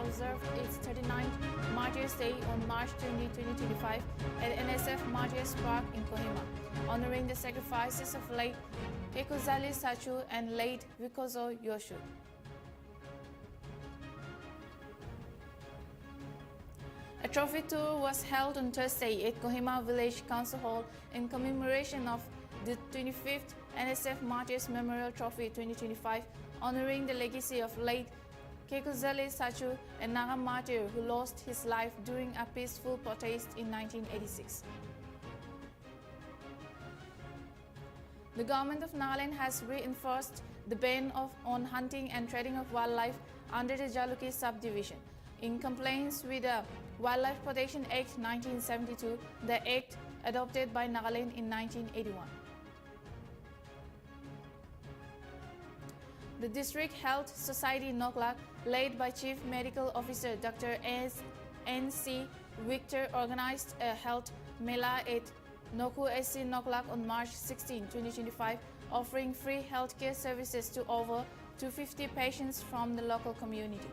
observed its 39th Martyrs Day on March 20, 2025 at NSF Martyrs Park in Kohima, honoring the sacrifices of late Kekozali Sachu and late Vikozo Yoshu. A trophy tour was held on Thursday at Kohima Village Council Hall in commemoration of the 25th NSF Martyrs Memorial Trophy 2025, honoring the legacy of late Kekozali Sachu, a Naga martyr who lost his life during a peaceful protest in 1986. The government of Nagaland has reinforced the ban on hunting and trading of wildlife under the Jaluki subdivision. In compliance with the Wildlife Protection Act 1972, the act adopted by Nagaland in 1981. The District Health Society Noklak, led by Chief Medical Officer Dr. N.C. Victor, organized a health mela at Noku SC Noklak on March 16, 2025, offering free healthcare services to over 250 patients from the local community.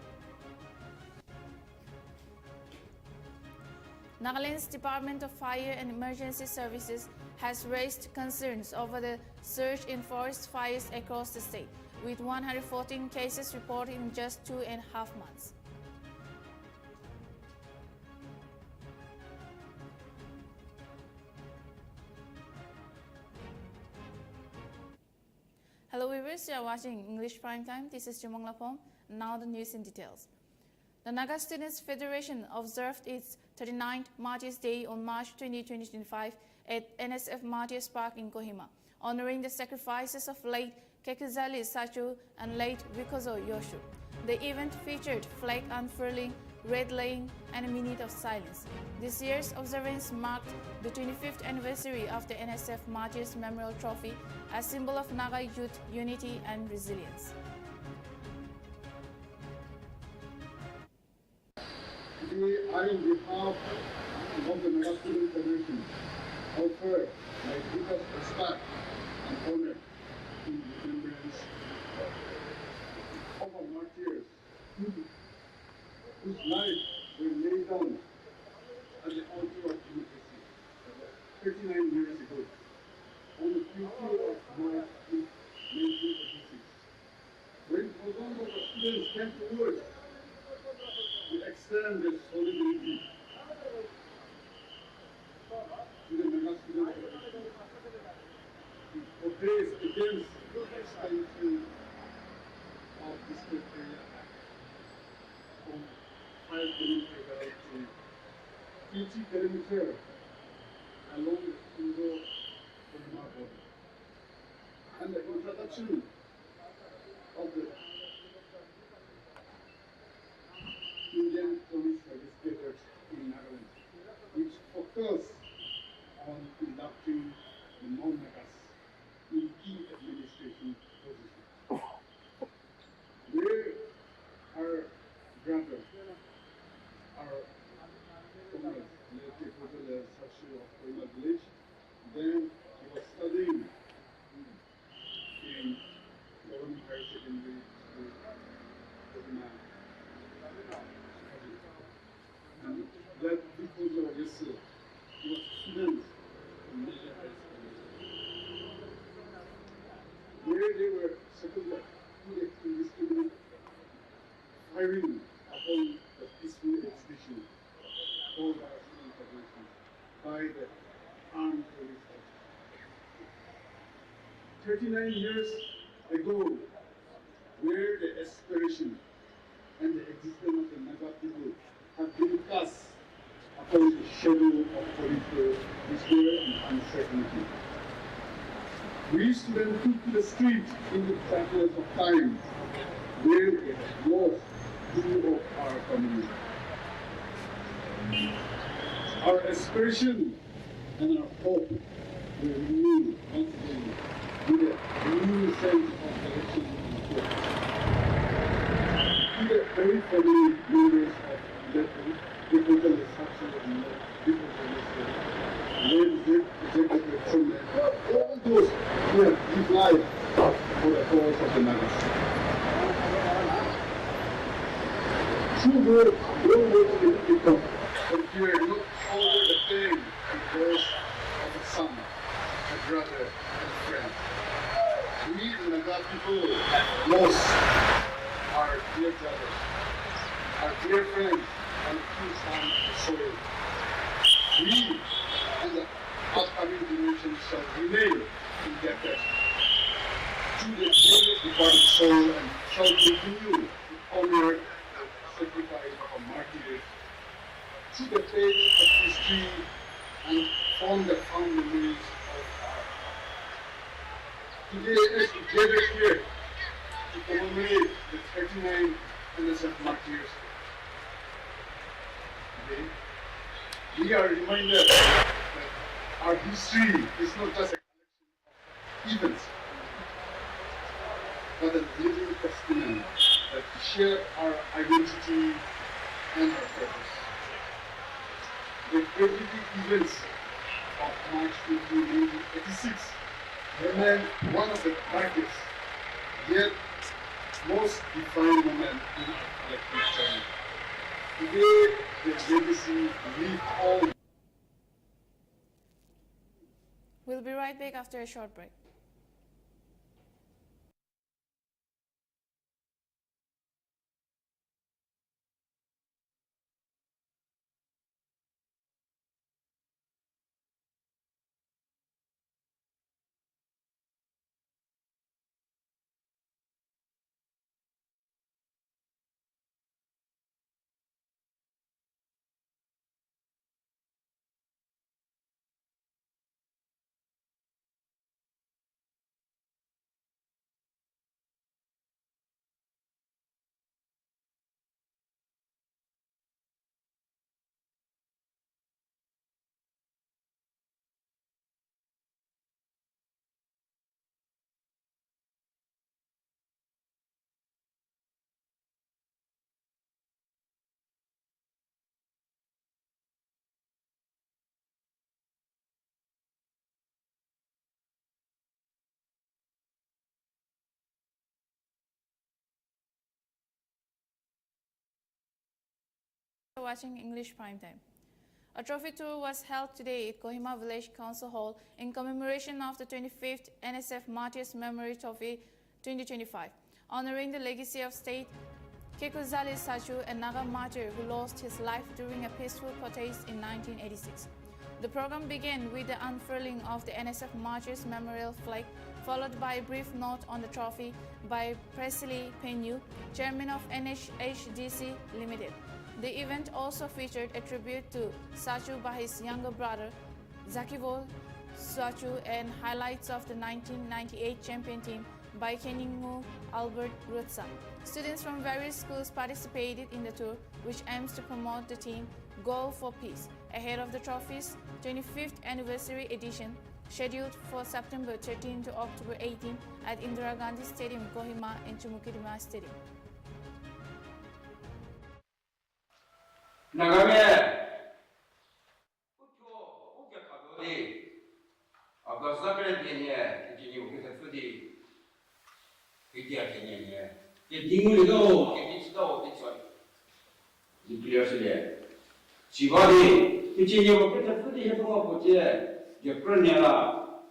Nagaland's Department of Fire and Emergency Services has raised concerns over the surge in forest fires across the state, with 114 cases reported in just 2.5 months. Hello viewers, you are watching English Prime Time. This is Jumong Lapong. Now the news in details. The Naga Students Federation observed its 39th Martyrs Day on March 20, 2025 at NSF Martyrs Park in Kohima, honoring the sacrifices of late Kekozali Sachu and late Vikozo Yoshu. The event featured flag unfurling, red laying, and a minute of silence. This year's observance marked the 25th anniversary of the NSF Martyrs Memorial Trophy, a symbol of Naga youth unity and resilience. Today, I, on behalf of the Naga Student Federation, offer my deepest respect and honor in remembrance of our martyrs whose lives were laid down at the altar of democracy 39 years ago, on the 20th of March 1986. When thousands of students came forward to extend their solidarity to the Naga Student Federation, to protest against the extension of this criteria from 5 kilometers to 80 kilometers along the Indo-Burma border, and the introduction of the Indian Police Service cadres in Nagaland, which focus on conducting the non-Nagas in key administration positions. Where our brother, our comrade, Kekozali Sachu of Kohima village, then he was studying in government higher secondary school, Kohima. And that because of this, he was a student in Malaysia High School, where they were seconded to the indiscriminate firing upon the peaceful exhibition called our student federation by the armed police force. 39 years ago, where the aspiration and the existence of the Naga people have been cast upon the shadow of political despair and uncertainty. We students took to the street in the chapters of time where we have lost two of our community. Our aspiration and our hope were renewed once again with a new sense of direction and hope. To the very family members of the Kekozali Sachu and Vikozo Yoshu, all those who have lived life for the cause of the Nagas. children don't want to become here look over the pain because of a son, a brother, and a friend. We, the Naga people, lost our dear brother, our dear friend, and his son, the soil. We and the upcoming generations shall remain indebted to the greatest departed soul and shall continue to honor the sacrifice of a martyr to the faith of history and form the fond memories of our today as we gather here to commemorate the 39 innocent martyrs. Today, we are reminded that our history is not just a collection of events, but a living testament that shape our identity and our purpose. The tragic events of March 20, 1986 remain one of the darkest, yet most defining moment in our collective journey. Today, the legacy lives on. We'll be right back after a short break. Watching English Primetime. A trophy tour was held today at Kohima Village Council Hall in commemoration of the 25th NSF Martyrs Memory Trophy 2025, honoring the legacy of State Kekuzali Sachu, a Naga martyr who lost his life during a peaceful protest in 1986. The program began with the unfurling of the NSF Martyrs Memorial flag, followed by a brief note on the trophy by Presley Penyu, chairman of NHDC Limited. The event also featured a tribute to Sachu by his younger brother, Zakivo Sachu, and highlights of the 1998 champion team by Keningu Albert Rutsa. Students from various schools participated in the tour, which aims to promote the team Goal for Peace, ahead of the trophy's 25th anniversary edition, scheduled for September 13 to October 18 at Indira Gandhi Stadium, Kohima and Chumukidima Stadium. 나가면 우표 우겨 가도리 아까 사그레 비에 이제 우겨 쓰디 이디야 개념이야 이 딩물도 개비치도 비쳐 이 빌려서래 지바리 이제 우겨 쓰디 해본 거 보지 이제 그러냐라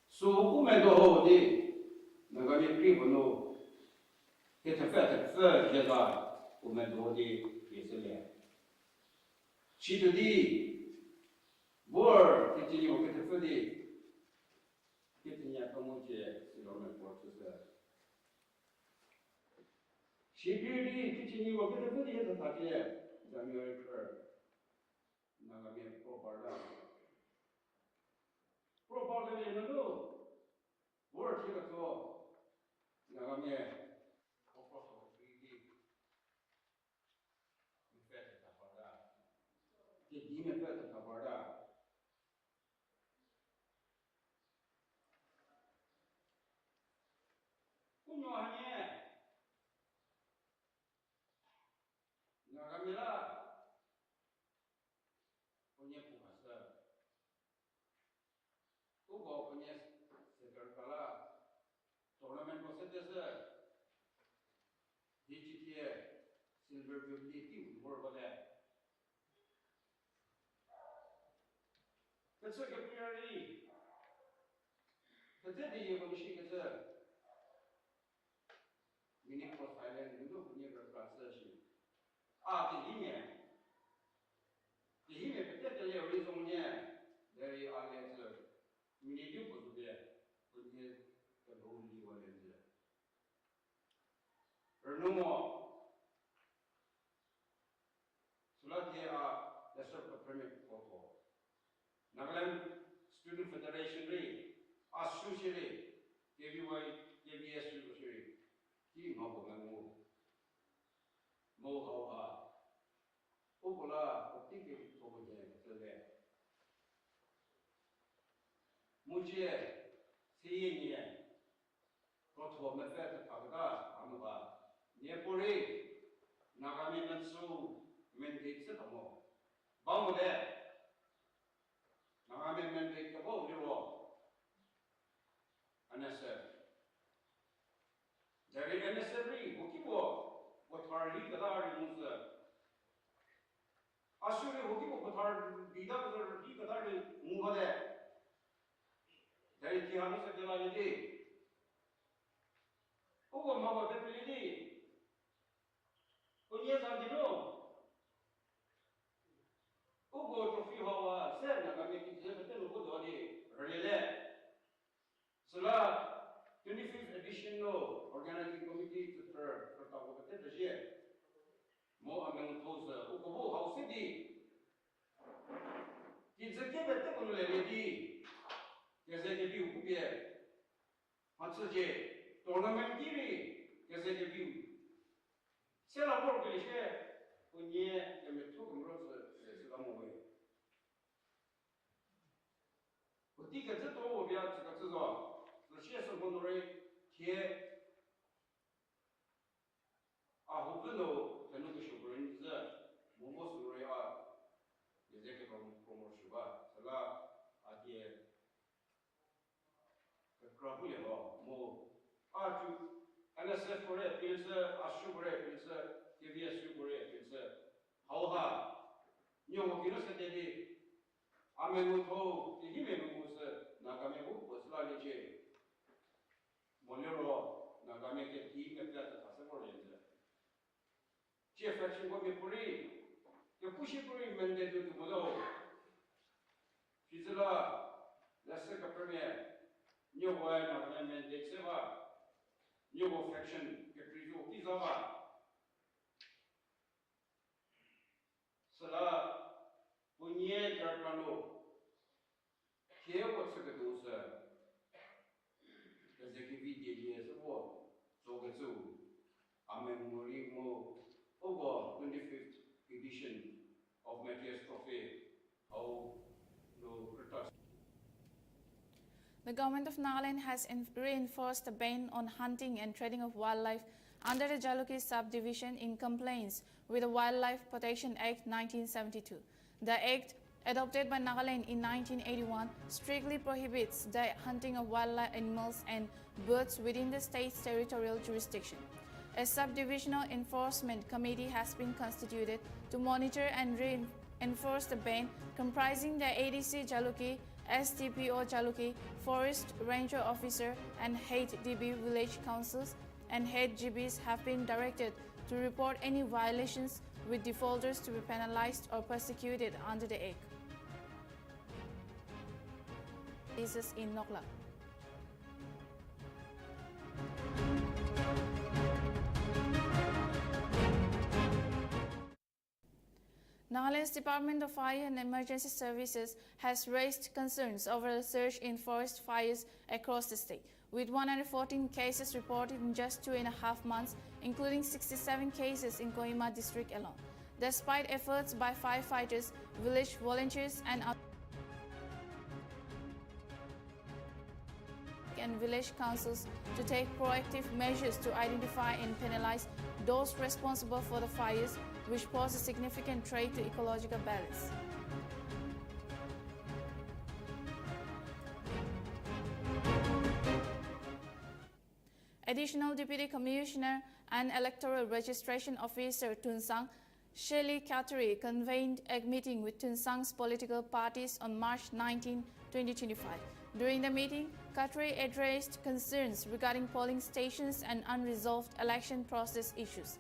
수고면도 어디 나가면 그리고노 이제 페트 제가 오면 어디 시드디 뭘 그때니 오게 됐어디 그때니 약간 뭐지 시로면 보았어 시드디 그때니 오게 됐어디 해서 다시 자미얼 나가면 프로바르는도 뭘 찍어서 나가면 Dime feta tabarda. Kunyohanye. Nagamila. Punye pukasa. Kubo punye sekarkala. Tournament ko sedese. DGTA silver jubilee tiu bor ba le ka se ka priori ka te de ko shi ka se mini profile ni do ni ra ka se shi a ti ni Di me pete te le horizon ne dari ale se mini di po de ko ni ka do li wa le de Renumo Sulati a the sort of permit photo Nagaland Student Federation re Associate KVY KBS re ki ma ko mo how ha Obola, I think it was there. Mujie, seeing got to a method of Amaba, Nepore, Nagami Mansu, mandate Setamo. Bound there. Nagami mandate the whole hero. And I said, there is necessary, what are legal Assume Hokipo Patar, Bida, he Katari, Mungade. There is Tianos at the Lady. Over Mama Pepility. Oh, yes, I know. Ugo to feel how said, I make it a little good relay. Sala, 25th edition, no, organizing committee to for Taco Peter. Mo among those Ugo House City. It's a given technology. There's a view, Kubia. What's a J? Tournament TV. There's a view. Sell a work in share. When ye and the two roses is a long way. But you get it all of your the shares of Monterey here. I hope you know. Tenuto shukurin za momos nuri a yezeke promotion ba sala adie krabu ya mo atu NSF kore pilse ashu kore pilse KVS kore pilse hauha nyomo kino se dedi amenu to hime mu se nagame bu posla leje monero nagame ke ti me plata tasabor yenze Chief action go be puri. You push it puri mende to modo. Fizela la seka premier. New boy na mende seva. New faction ke prizu pizava. Sala punye karpano. Ke what's the dosa? As a video is a war. So get so. Amen mo over 25th edition of Matthias Trophy, how no return. The government of Nagaland has reinforced the ban on hunting and trading of wildlife under the Jaluki subdivision in compliance with the Wildlife Protection Act 1972. The act, adopted by Nagaland in 1981, strictly prohibits the hunting of wildlife animals and birds within the state's territorial jurisdiction. A subdivisional enforcement committee has been constituted to monitor and reinforce the ban, comprising the ADC Jaluki, STPO Jaluki, Forest Ranger Officer, and head DB village councils and head GBs have been directed to report any violations, with defaulters to be penalized or persecuted under the Act. This is in Nokla. Nagaland's Department of Fire and Emergency Services has raised concerns over the surge in forest fires across the state, with 114 cases reported in just 2.5 months, including 67 cases in Kohima district alone. Despite efforts by firefighters, village volunteers and village councils to take proactive measures to identify and penalize those responsible for the fires, which pose a significant threat to ecological balance. Additional Deputy Commissioner and Electoral Registration Officer Tunsang, Shelley Kateri, convened a meeting with Tunsang's political parties on March 19, 2025. During the meeting, Kateri addressed concerns regarding polling stations and unresolved election process issues.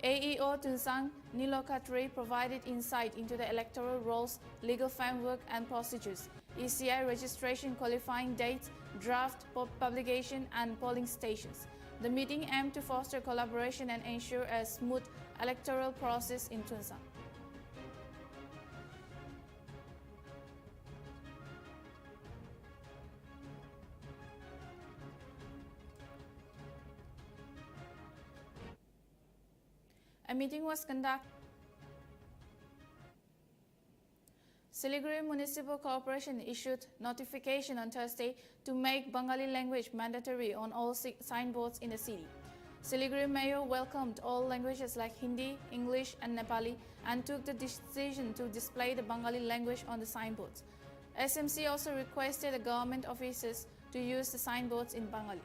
AEO Tunsang Nilo Kateri provided insight into the electoral rolls, legal framework and procedures, ECI registration qualifying dates, draft publication and polling stations. The meeting aimed to foster collaboration and ensure a smooth electoral process in Tunsang. A meeting was conducted. Siliguri Municipal Corporation issued notification on Thursday to make Bengali language mandatory on all signboards in the city. Siliguri Mayor welcomed all languages like Hindi, English and Nepali and took the decision to display the Bengali language on the signboards. SMC also requested the government officers to use the signboards in Bengali.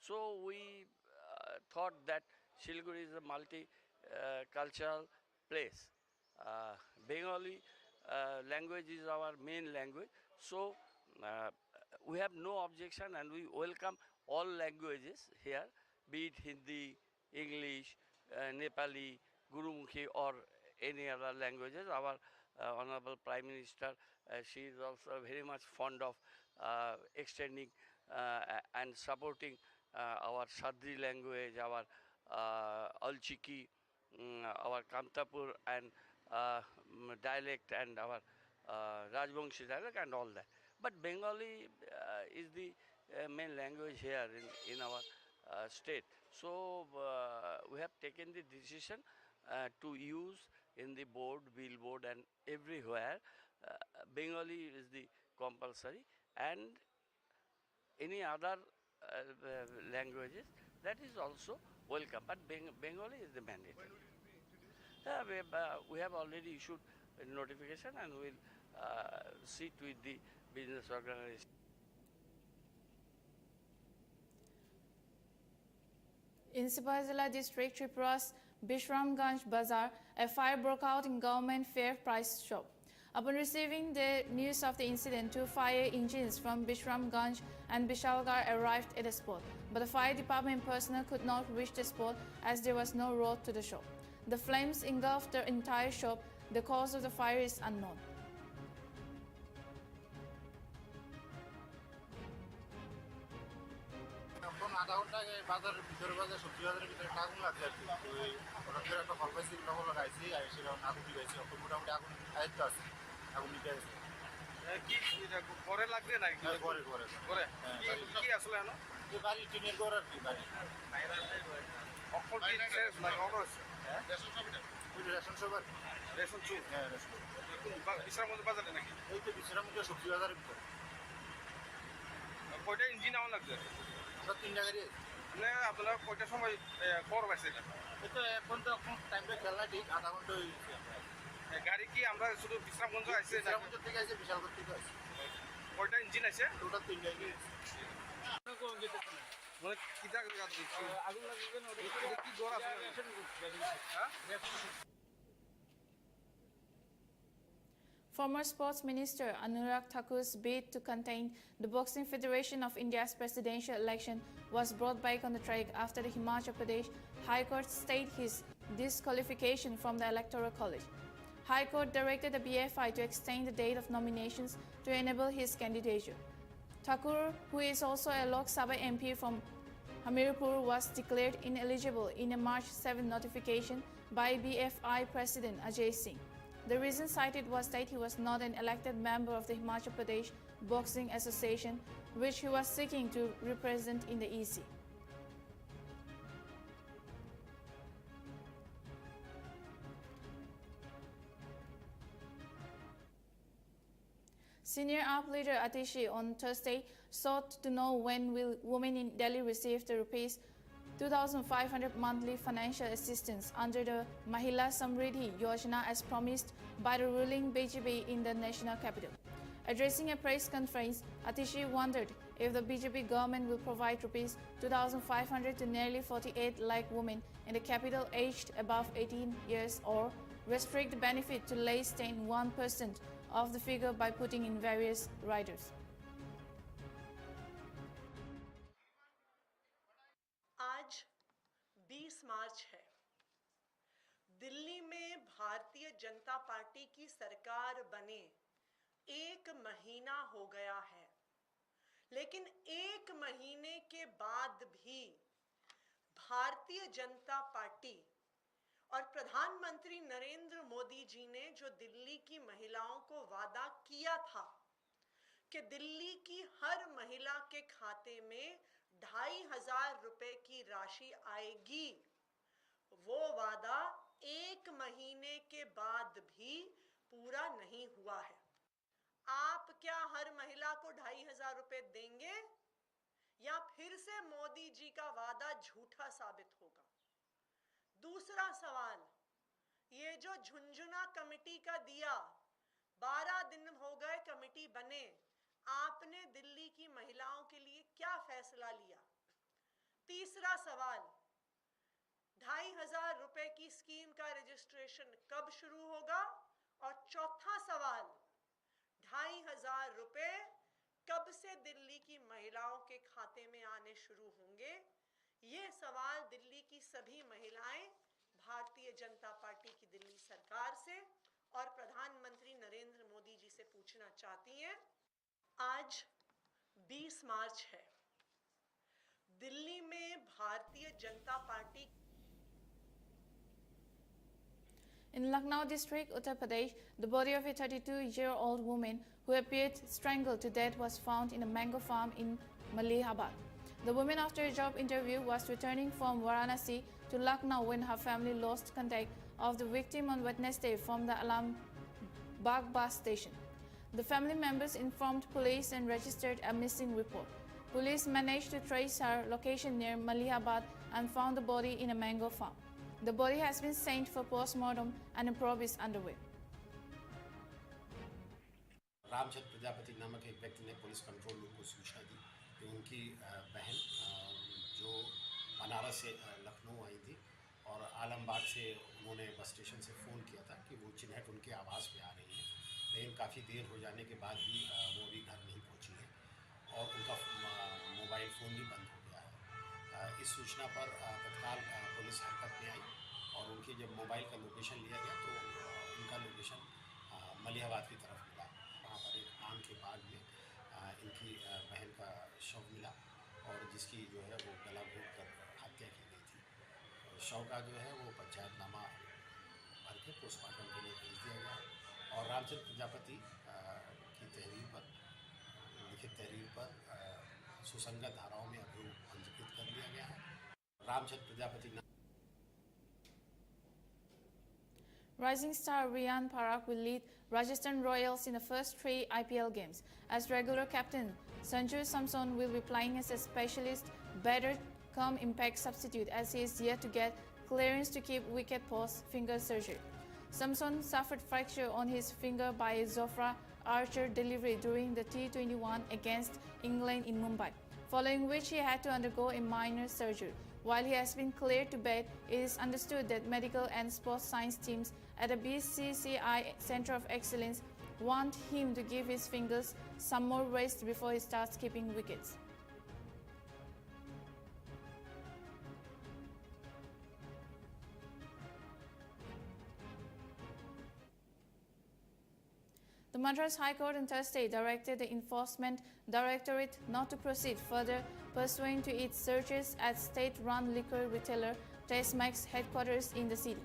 So we thought that Siliguri is a multi-cultural place. Bengali language is our main language, so we have no objection and we welcome all languages here, be it Hindi, English, Nepali, Gurumukhi or any other languages. Our Honorable Prime Minister, she is also very much fond of extending and supporting our Sadri language, our Alchiki, our Kamtapur and dialect and our Rajbangshi dialect and all that. But Bengali is the main language here in our state. So we have taken the decision to use in the board, billboard and everywhere Bengali is the compulsory and any other languages that is also welcome, but Bengali is the mandatory. We have already issued a notification and we will sit with the business organization. In Sipazila district, Tripura's Bishramganj Bazaar, a fire broke out in government fair price shop. Upon receiving the news of the incident, 2 fire engines from Bishramganj and Bishalgarh arrived at the spot, but the fire department personnel could not reach the spot as there was no road to the shop. The flames engulfed the entire shop. The cause of the fire is unknown. আধা ঘন্টা আগে বাজারের ভিতরে সবজি বাজারের ভিতরে একটা আগুন লাগছে আর কি। ওই ওটা ফের একটা ফল পাইছি লবণ লাগাইছি আর সেটা আগুন দিয়েছি মোটামুটি আগুন আয়ত্ত আছে আগুন নিতে আছে কি পরে লাগবে না পরে পরে পরে কি আসলে না এই বাড়ি টিনের ঘর আর কি বাড়ি অক্ষর কি লাগে অর্ডার আছে রেশন সবার রেশন চুপ হ্যাঁ রেশন বিশ্রামগঞ্জ বাজারে নাকি এই তো বিশ্রামগঞ্জ সবজি বাজারের ভিতরে কয়টা ইঞ্জিন আমার লাগছে আমরা 3টা গাড়ি মানে আপনারা কয়টার সময় খবর পাইছে এটা এই তো এখন তো টাইমটা খেয়াল নাই ঠিক আধা ঘন্টা হয়ে গেছে গাড়ি কি আমরা শুধু বিশ্রামগঞ্জ আসছে বিশ্রামগঞ্জ থেকে আসছে বিশালগড় থেকে আসছে কয়টা ইঞ্জিন আছে টোটাল 3টা গাড়ি মানে কিটা আগুন লাগবে না কি দৌড় আছে Former Sports Minister Anurag Thakur's bid to contain the Boxing Federation of India's presidential election was brought back on the track after the Himachal Pradesh High Court stayed his disqualification from the Electoral College. High Court directed the BFI to extend the date of nominations to enable his candidature. Thakur, who is also a Lok Sabha MP from Hamirpur, was declared ineligible in a March 7 notification by BFI President Ajay Singh. The reason cited was that he was not an elected member of the Himachal Pradesh Boxing Association, which he was seeking to represent in the EC. Senior AAP leader Atishi on Thursday sought to know when will women in Delhi receive the rupees 2,500 monthly financial assistance under the Mahila Samriddhi Yojana as promised by the ruling BJP in the national capital. Addressing a press conference, Atishi wondered if the BJP government will provide rupees 2,500 to nearly 48 lakh women in the capital aged above 18 years or restrict the benefit to less than 1% of the figure by putting in various riders. आज 20 मार्च है। दिल्ली में Bharatiya Janata party की सरकार बने 1 महीना हो गया है, लेकिन 1 महीने के बाद भी भारतीय जनता पार्टी और प्रधानमंत्री नरेंद्र मोदी जी ने जो दिल्ली की महिलाओं को वादा किया था कि दिल्ली की हर महिला के खाते में 2,500 रुपए की राशि आएगी, वो वादा 1 महीने के बाद भी पूरा नहीं हुआ है। आप क्या हर महिला को 2,500 रुपए देंगे या फिर से मोदी जी का वादा झूठा साबित होगा? दूसरा सवाल, ये जो झुंझुना कमेटी का दिया, 12 दिन हो गए कमेटी बने, आपने दिल्ली की महिलाओं के लिए क्या फैसला लिया? तीसरा सवाल, 2,500 रुपए की स्कीम का रजिस्ट्रेशन कब शुरू होगा? और चौथा सवाल, 2,500 रुपए कब से दिल्ली की महिलाओं के खाते में आने शुरू होंगे? ये सवाल दिल्ली की सभी महिलाएं भारतीय जनता पार्टी की दिल्ली सरकार से और प्रधानमंत्री नरेंद्र मोदी जी से पूछना चाहती हैं। आज 20 मार्च है। दिल्ली में Bharatiya Janata party In Lucknow district, Uttar Pradesh, the body of a 32-year-old woman who appeared strangled to death was found in a mango farm in Malihabad. The woman, after a job interview, was returning from Varanasi to Lucknow when her family lost contact of the victim on Wednesday from the Alambagh bus station. The family members informed police and registered a missing report. Police managed to trace her location near Malihabad and found the body in a mango farm. The body has been sent for postmortem and a probe is underway. Ramchandra Prajapati नामक एक व्यक्ति ने police control room को सूचना दी कि उनकी बहन जो बनारस से लखनऊ आई थी और आलमबाग से उन्होंने बस स्टेशन से फ़ोन किया था कि वो चिन्हट उनके आवास पे आ रही हैं, लेकिन काफ़ी देर हो जाने के बाद भी वो अभी घर नहीं पहुंची है और उनका मोबाइल फ़ोन भी बंद हो गया है। इस सूचना पर तत्काल पुलिस हरकत में आई और उनकी जब मोबाइल का लोकेशन लिया गया तो उनका लोकेशन मलिहाबाद की तरफ मिला। वहाँ पर एक आम के बाग में इनकी बहन का शव मिला और जिसकी जो है वो गला घोट कर हत्या की गई थी। शव का जो है वो पंचायतनामा भर के पोस्टमार्टम के लिए भेज दिया गया है और रामचंद्र प्रजापति की तहरीर पर लिखित तहरीर पर सुसंगत धाराओं में अभियोग पंजीकृत कर लिया गया है। Ramchandra Prajapati Rising star Riyan Parak will lead Rajasthan Royals in the first 3 IPL games. As regular captain, Sanju Samson will be playing as a specialist batter come impact substitute as he is yet to get clearance to keep wicket post finger surgery. Samson suffered fracture on his finger by a Zofra Archer delivery during the T21 against England in Mumbai, following which he had to undergo a minor surgery. While he has been cleared to bat, it is understood that medical and sports science teams at the BCCI Center of Excellence want him to give his fingers some more rest before he starts keeping wickets. The Madras High Court on Thursday directed the Enforcement Directorate not to proceed further pursuant to its searches at state-run liquor retailer Tasmac's headquarters in the city.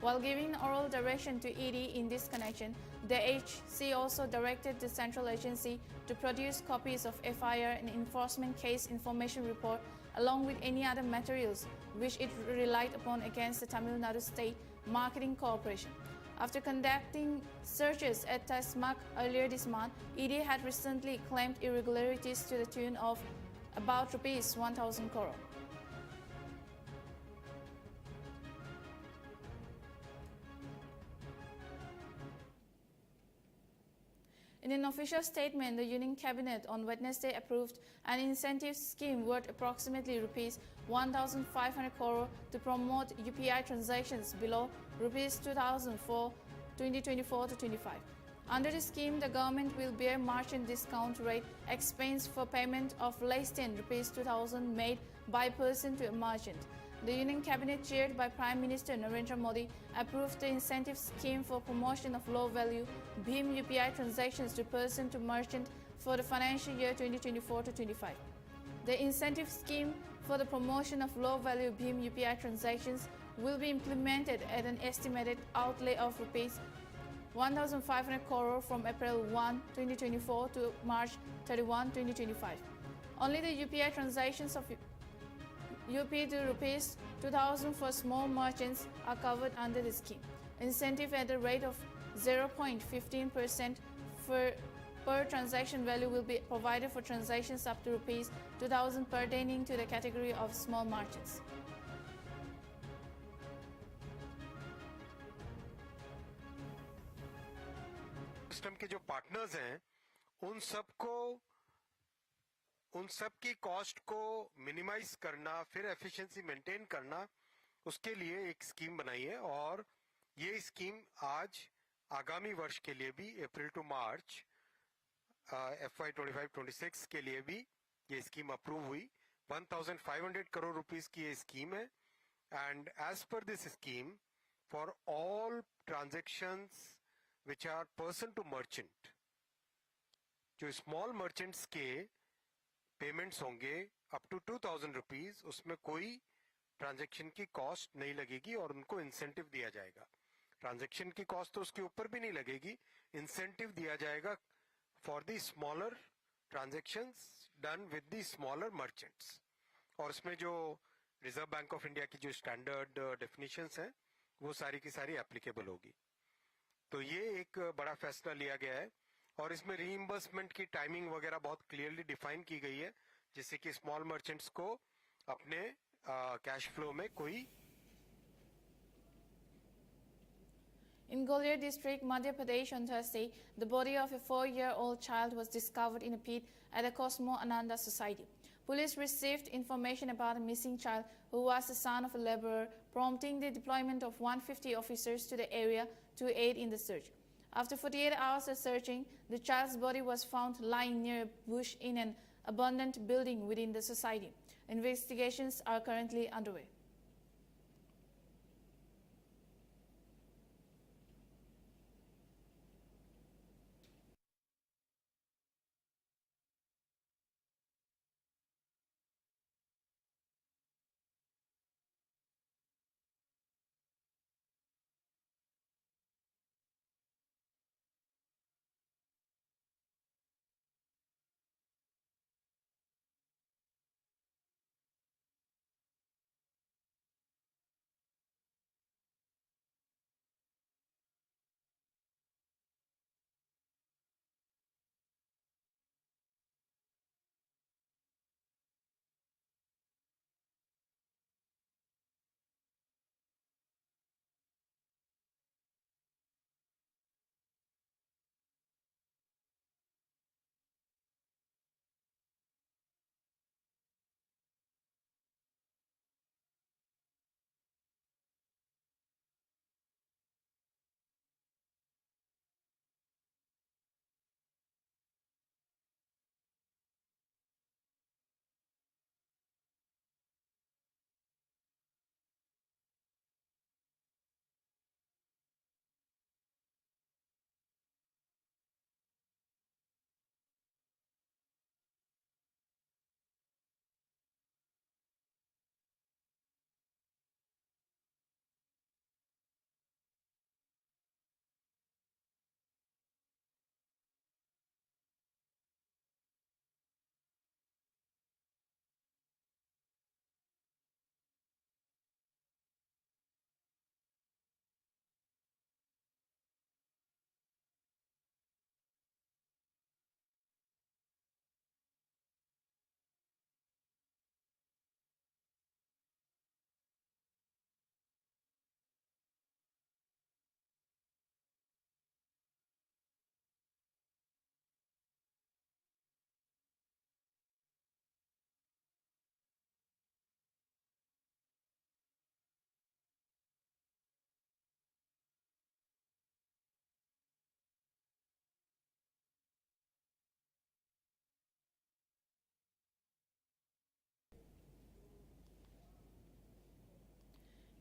While giving oral direction to ED in this connection, the HC also directed the central agency to produce copies of FIR and enforcement case information report along with any other materials which it relied upon against the Tamil Nadu State Marketing Corporation. After conducting searches at Tasmac earlier this month, ED had recently claimed irregularities to the tune of about Rs 1,000 crore. In an official statement, the Union Cabinet on Wednesday approved an incentive scheme worth approximately rupees 1,500 crore to promote UPI transactions below rupees 2,000 for 2024-25. Under the scheme, the government will bear merchant discount rate expense for payment of less than rupees 2,000 made by person to a merchant. The Union Cabinet, chaired by Prime Minister Narendra Modi, approved the incentive scheme for promotion of low-value BHIM UPI transactions to person to merchant for the financial year 2024-25. The incentive scheme for the promotion of low-value BHIM UPI transactions will be implemented at an estimated outlay of rupees 1,500 crore from April 1, 2024 to March 31, 2025. Only the UPI transactions of UP to rupees 2,000 for small merchants are covered under the scheme. Incentive at the rate of 0.15% per transaction value will be provided for transactions up to rupees 2,000 pertaining to the category of small merchants. System के जो partners हैं उन सब की cost को minimise करना, फिर efficiency maintain करना, उसके लिए एक स्कीम बनाई है। और ये स्कीम आज आगामी वर्ष के लिए भी अप्रैल टू मार्च FY 25-26 के लिए भी ये स्कीम अप्रूव हुई। 1,500 करोड़ रुपीस की ये स्कीम है। And as per this scheme, for all transactions which are person to merchant, जो स्मॉल मर्चेंट्स के पेमेंट्स होंगे अप टू 2,000 रुपीज, उसमें कोई ट्रांजैक्शन की कॉस्ट नहीं लगेगी और उनको इंसेंटिव दिया जाएगा। ट्रांजैक्शन की कॉस्ट तो उसके ऊपर भी नहीं लगेगी, इंसेंटिव दिया जाएगा for the smaller transactions done with the smaller merchants. और इसमें जो रिजर्व बैंक ऑफ इंडिया की जो स्टैंडर्ड डेफिनेशंस हैं वो सारी की सारी एप्लीकेबल होगी। तो ये एक बड़ा फैसला लिया गया है और इसमें रीइंबर्समेंट की टाइमिंग वगैरह बहुत क्लियरली डिफाइन की गई है, जिससे कि स्मॉल मर्चेंट्स को अपने कैश फ्लो में कोई। In Gwalior district, Madhya Pradesh, on Thursday, the body of a 4-year-old child was discovered in a pit at the Cosmo Ananda Society. Police received information about a missing child who was the son of a laborer, prompting the deployment of 150 officers to the area to aid in the search. After 48 hours of searching, the child's body was found lying near a bush in an abandoned building within the society. Investigations are currently underway.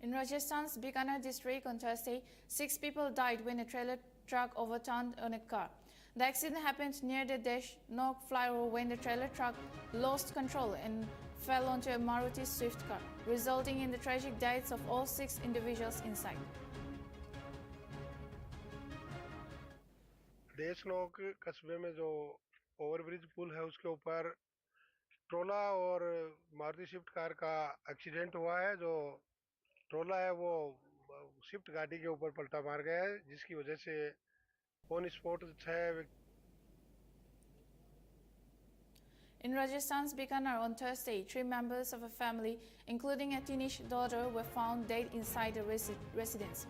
In Rajasthan's Bikaner district on Thursday, 6 people died when a trailer truck overturned on a car. The accident happened near the Deshnok flyover when the trailer truck lost control and fell onto a Maruti Swift car, resulting in the tragic deaths of all 6 individuals inside. Deshnok कस्बे में जो overbridge पुल है उसके ऊपर ट्रोला और Maruti Swift car का accident हुआ है। जो ट्रोला है वो स्विफ्ट गाड़ी के ऊपर पलटा मार गया है, जिसकी वजह से on spot 6 In Rajasthan's Bikaner on Thursday, 3 members of a family, including a teenage daughter, were found dead inside a residence.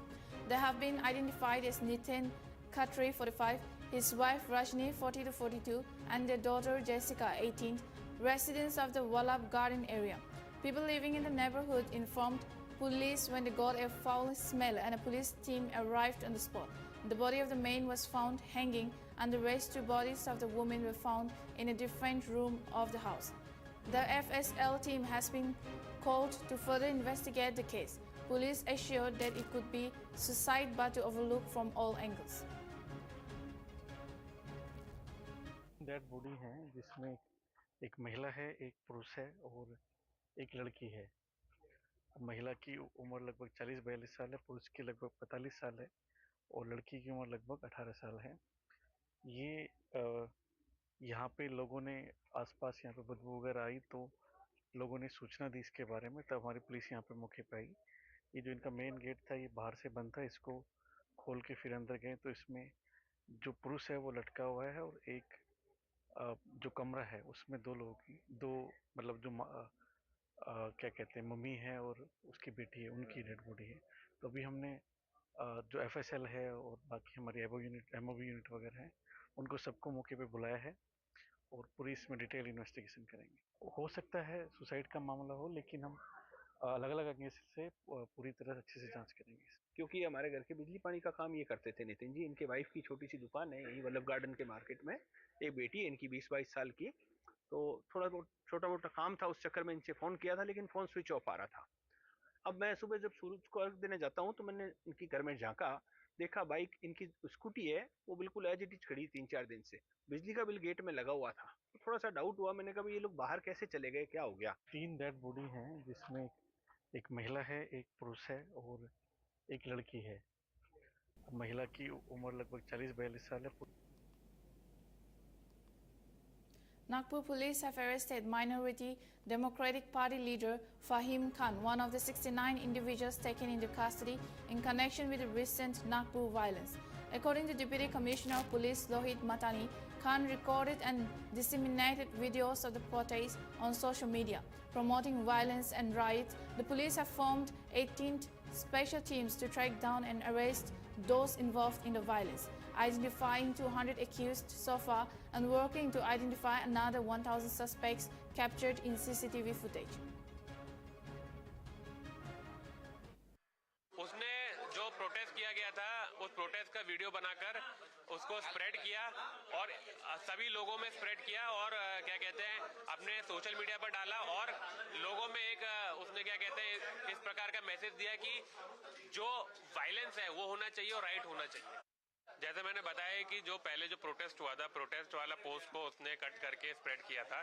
They have been identified as Nitin Khatri, 45, his wife Rajni, 40 to 42, and their daughter Jessica, 18, residents of the Wallab Garden area. People living in the neighborhood informed police when they got a foul smell, and a police team arrived on the spot. The body of the man was found hanging, and the rest 2 bodies of the women were found in a different room of the house. The FSL team has been called to further investigate the case. Police assured that it could be suicide but to overlook from all angles. Dead body है जिसमें एक महिला है, एक पुरुष है और एक लड़की है। महिला की उम्र लगभग 40-42 साल है, पुरुष की लगभग 45 साल है और लड़की की उम्र लगभग 18 साल है। ये यहाँ पे लोगों ने आसपास यहाँ पे बदबू वगैरह आई तो लोगों ने सूचना दी इसके बारे में, तब हमारी पुलिस यहाँ पे मौके पे आई। ये जो इनका मेन गेट था ये बाहर से बंद था, इसको खोल के फिर अंदर गए तो इसमें जो पुरुष है वो लटका हुआ है और एक जो कमरा है उसमें 2 लोगों की मतलब जो क्या कहते हैं मम्मी है और उसकी बेटी है, उनकी डेड बॉडी है। तो अभी हमने जो FSL है और बाकी हमारी एमओबी यूनिट वगैरह है उनको सबको मौके पे बुलाया है और पूरी इसमें डिटेल इन्वेस्टिगेशन करेंगे। हो सकता है सुसाइड का मामला हो, लेकिन हम अलग अलग एंगल से पूरी तरह अच्छे से जांच करेंगे, क्योंकि हमारे घर के बिजली पानी का काम ये करते थे नितिन जी। इनके वाइफ की छोटी सी दुकान है यही वल्लभ गार्डन के मार्केट में। एक बेटी है इनकी 20-22 साल की, तो थोड़ा छोटा मोटा काम था, उस चक्कर में इनसे फोन किया था लेकिन फोन स्विच ऑफ आ रहा था। अब मैं सुबह जब सूरज को अर्घ देने जाता हूँ तो मैंने इनकी घर में झांका, देखा बाइक इनकी स्कूटी है वो बिल्कुल एज इट इज खड़ी 3-4 दिन से, बिजली का बिल गेट में लगा हुआ था। तो थोड़ा सा डाउट हुआ, मैंने कहा ये लोग बाहर कैसे चले गए, क्या हो गया। 3 डेड बॉडी हैं जिसमें एक महिला है, एक पुरुष है और एक लड़की है। महिला की उम्र लगभग 40-42 साल है। Nagpur police have arrested Minority Democratic Party leader Fahim Khan, one of the 69 individuals taken into custody in connection with the recent Nagpur violence. According to Deputy Commissioner of Police Lohit Matani, Khan recorded and disseminated videos of the protest on social media, promoting violence and riots. The police have formed 18 special teams to track down and arrest those involved in the violence, identifying 200 accused so far and working to identify another 1,000 suspects captured in CCTV footage. उसने जो protest किया गया था उस protest का video बनाकर उसको spread किया और सभी लोगों में स्प्रेड किया और क्या कहते हैं अपने सोशल मीडिया पर डाला और लोगों में एक उसने क्या कहते हैं इस प्रकार का मैसेज दिया कि जो वायलेंस है वो होना चाहिए और राइट होना चाहिए। जैसे मैंने बताया कि जो पहले जो प्रोटेस्ट हुआ था, प्रोटेस्ट वाला पोस्ट को उसने कट करके स्प्रेड किया था।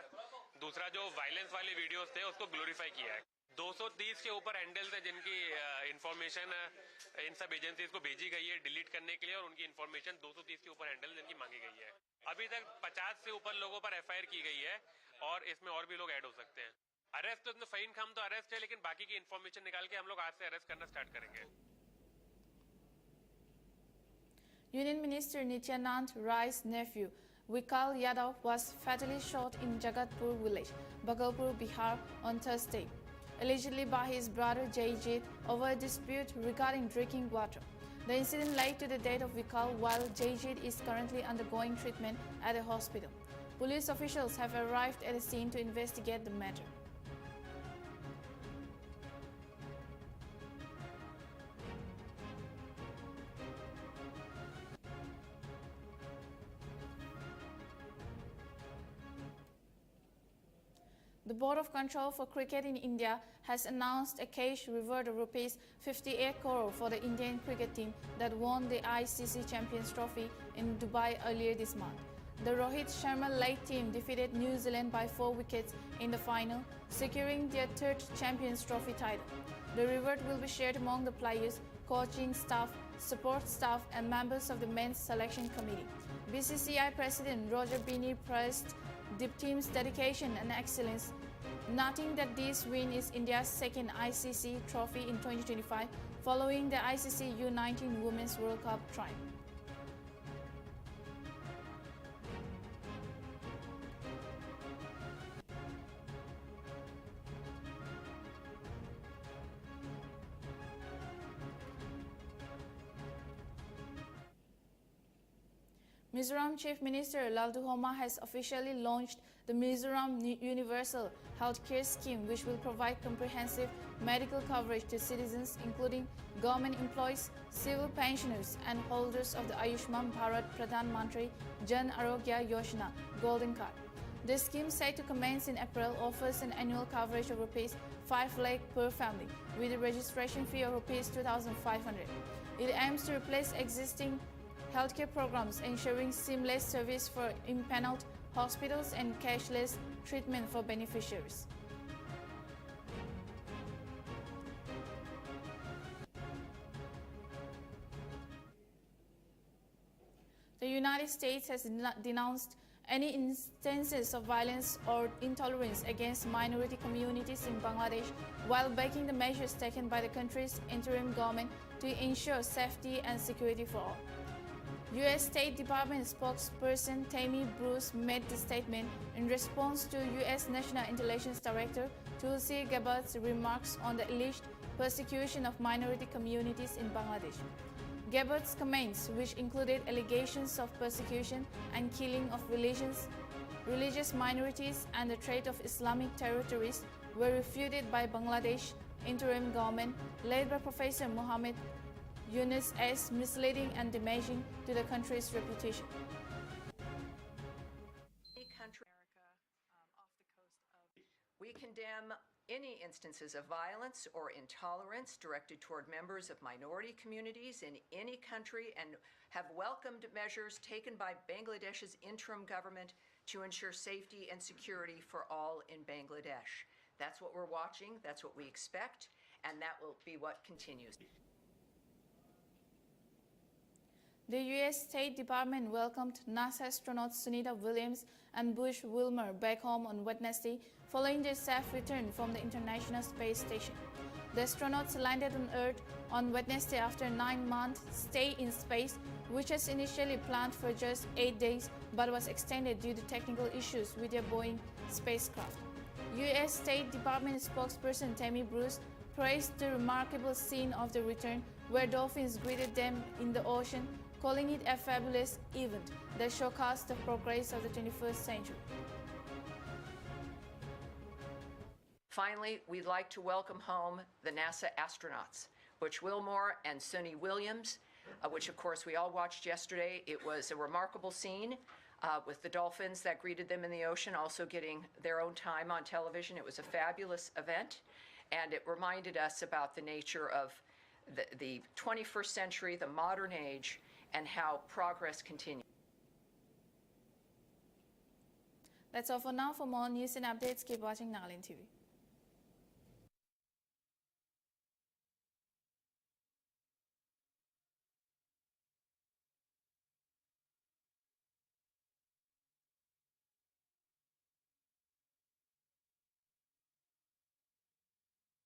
दूसरा जो वायलेंस वाले वीडियोस थे उसको ग्लोरीफाई किया है। 230 के ऊपर हैंडल्स है जिनकी इंफॉर्मेशन इन सब एजेंसीज को भेजी गई है डिलीट करने के लिए और उनकी इंफॉर्मेशन 230 के ऊपर हैंडल जिनकी मांगी गई है। अभी तक 50 से ऊपर लोगों पर FIR की गई है और इसमें और भी लोग ऐड हो सकते हैं। अरेस्ट तो इसमें फाइन खाम तो अरेस्ट है, लेकिन बाकी की इंफॉर्मेशन निकाल के हम लोग आज से अरेस्ट करना स्टार्ट करेंगे। Union Minister Nityanand Rai's nephew, Vikal Yadav, was fatally shot in Jagatpur village, Bhagalpur, Bihar on Thursday, allegedly by his brother Jayjit over a dispute regarding drinking water. The incident led to the death of Vikal while Jayjit is currently undergoing treatment at a hospital. Police officials have arrived at the scene to investigate the matter. The Board of Control for Cricket in India has announced a cash reward of Rs 58 crore for the Indian cricket team that won the ICC Champions Trophy in Dubai earlier this month. The Rohit Sharma-led team defeated New Zealand by 4 wickets in the final, securing their third Champions Trophy title. The reward will be shared among the players, coaching staff, support staff and members of the men's selection committee. BCCI President Roger Binny praised the team's dedication and excellence, noting that this win is India's second ICC trophy in 2025 following the ICC U19 Women's World Cup triumph. Mizoram Chief Minister Lalduhoma has officially launched the Mizoram Universal Healthcare Scheme, which will provide comprehensive medical coverage to citizens, including government employees, civil pensioners, and holders of the Ayushman Bharat Pradhan Mantri Jan Arogya Yojana Golden Card. The scheme, set to commence in April, offers an annual coverage of Rs 5 lakh per family, with a registration fee of Rs 2,500. It aims to replace existing healthcare programs, ensuring seamless service for impaneled hospitals and cashless treatment for beneficiaries. The United States has denounced any instances of violence or intolerance against minority communities in Bangladesh, while backing the measures taken by the country's interim government to ensure safety and security for all. U.S. State Department spokesperson Tammy Bruce made the statement in response to U.S. National Intelligence Director Tulsi Gabbard's remarks on the alleged persecution of minority communities in Bangladesh. Gabbard's comments, which included allegations of persecution and killing of religious minorities and the threat of Islamic terrorists, were refuted by Bangladesh interim government led by Professor Mohammed Yunus as misleading and damaging to the country's reputation. We condemn any instances of violence or intolerance directed toward members of minority communities in any country and have welcomed measures taken by Bangladesh's interim government to ensure safety and security for all in Bangladesh. That's what we're watching, that's what we expect, and that will be what continues. The U.S. State Department welcomed NASA astronauts Sunita Williams and Bush Wilmer back home on Wednesday following their safe return from the International Space Station. The astronauts landed on Earth on Wednesday after a 9-month stay in space, which was initially planned for just 8 days but was extended due to technical issues with their Boeing spacecraft. U.S. State Department spokesperson Tammy Bruce praised the remarkable scene of the return, where dolphins greeted them in the ocean, calling it a fabulous event that showcased the progress of the 21st century. Finally, we'd like to welcome home the NASA astronauts, Butch Wilmore and Suni Williams, which of course we all watched yesterday. It was a remarkable scene with the dolphins that greeted them in the ocean also getting their own time on television. It was a fabulous event, and it reminded us about the nature of the 21st century, the modern age, and how progress continues. That's all for now. For more news and updates, keep watching Nltv.